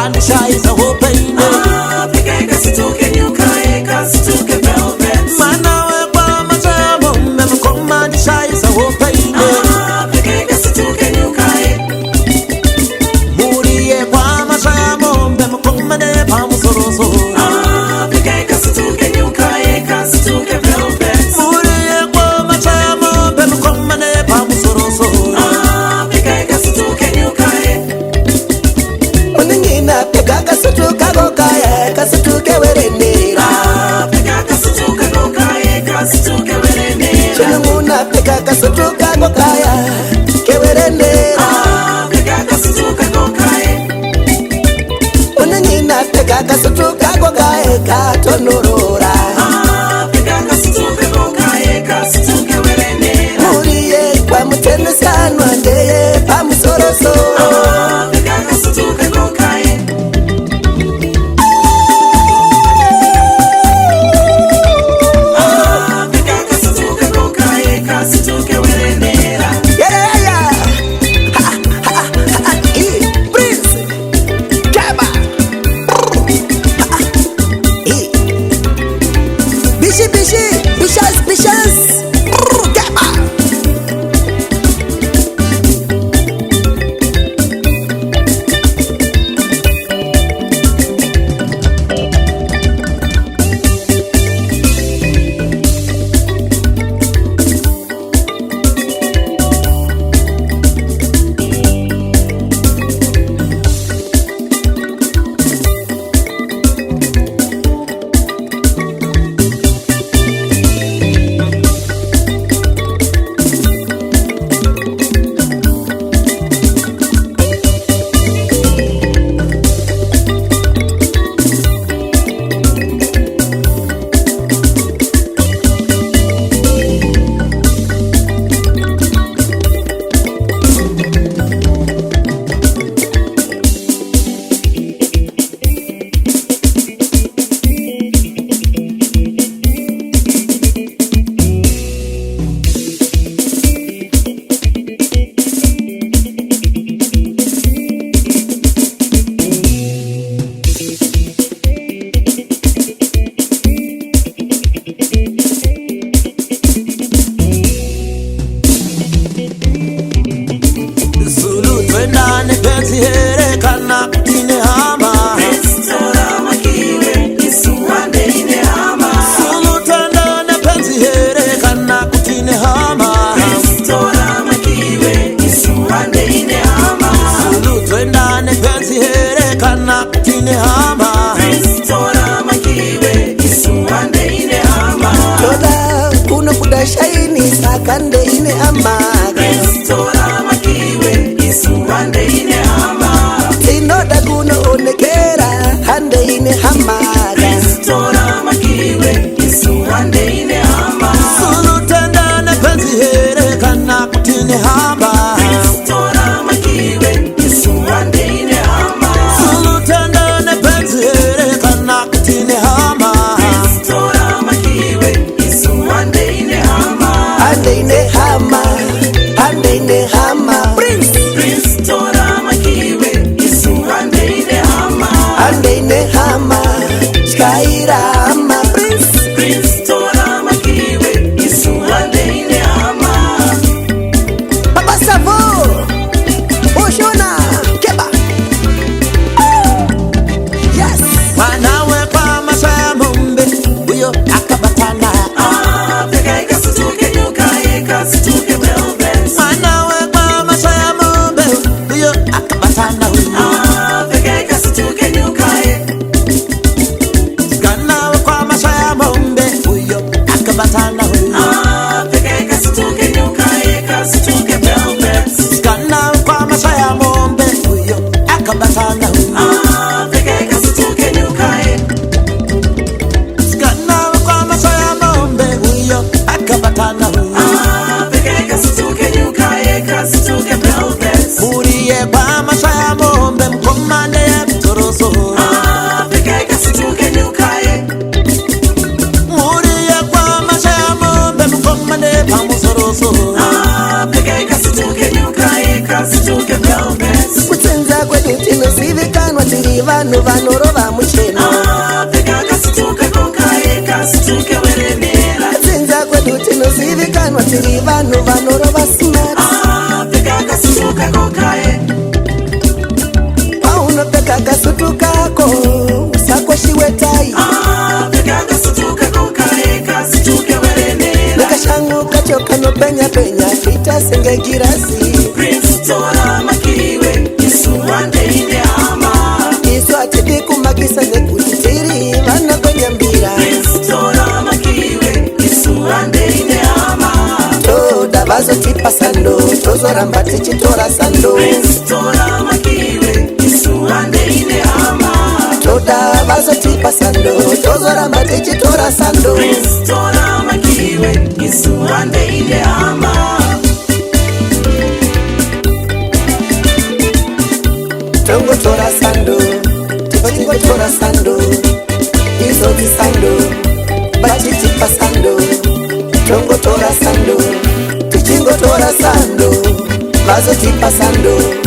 andishaiza hopeine Afrika ikasituke nyuka ikasituke velvet Manawe kwa machamo memkoma andishaiza hopeine Afrika ikasituke nyuka Muriye kwa machamo memkoma ne pamusoroso Afrika ikasituke nyuka ikasituke velvet Muriye kwa machamo memkoma ne pamusoroso Afrika ikasituke nyuka Oningina peka kasituka gokaya kasituke werenera Afrika ikasituka nyuka ikasituke verenera Chenunguna peka kasituka gokaya kewerenera Afrika ikasituka nyuka Oningina peka kasituka gokaya katonorora Afrika ikasituka nyuka ikasituke verenera Muriye kwa mutene sanwa ndeye pamusoroso Afrika ikasituka nyuka Afrika ikasituka nyuka ikasituke verenera Yeah, Prince Kaba Bishas Kaba Zulu twendane penzi here kana kutine hama Tora makiwe isuwande ine ama Zulu twendane penzi here kana kutine hama Tora makiwe isuwande ine ama Zulu twendane penzi here kana kutine hama Tora makiwe isuwande ine ama Toda kuno kudashaini sakande ine amaga Tora makiwe isuwande ine ama Inoda kuno onekera hande ine hamaga Tora makiwe isuwande ine ama Zulu twendane penzi here kana kutine hama Tora makiwe isuwande ine ama Zulu twendane penzi here kana kutine hama Tora makiwe isuwande ine ama hande ine hama Prince Tora makiwe isuwande ine ama hande ine hama Shkaira ama Prince Tora makiwe isuwande ine ama Baba Savo Oshona Keba Yes Manawe kwa mashamo mbe Uyo akabatana Afrika ikasituke nyuka ikasituke velvet Manawe kwa mashamo mbe Uyo akabatana Afrika ikasituke nyuka Ganawe kwa mashamo mbe Uyo akabatana Afrika ikasituke nyuka ikasituke velvet Ganawe kwa mashamo mbe Uyo akabatana Afrika ikasituke nyuka Ganawe kwa mashamo mbe Uyo akabatana Afrika ikasituke nyuka ikasituke velvet Muriye kwa mashamo mbe Mkomane ya mtoroso Afrika ikasituke nyuka Muriye kwa mashamo mbe Mkomane pamusoroso Afrika ikasituke nyuka ikasituke velvet Kutenza kwenye tino sivikanwa tiriva vanhu vanorova mucheno pfeka kasutuka kokaye kasituke weremera dzinza kwedu tinozivikanwa tiri vanhu vanorova smart pfeka kasutuka kokaye paunopfeka kasutu kako usakoshiwe tai pfeka kasutuka kokaye kasituke weremera nakashangu kacho kanopenya penya kuita senge girasi Prince tora makiwe isuwande ine ama isu atidi kumakisa nekuti tiri vanogonyambira Prince tora makiwe isuwande ine ama toda vazotipa sando tozoramba tichitora sando Prince tora makiwe isuwande ine ama toda vazotipa sando tozoramba tichitora sando Prince tora makiwe isuwande ine ama tongotora sando tichingotora sando izodzi sando vachitipa sando tongotora sando tichingotora sando vazotipa sando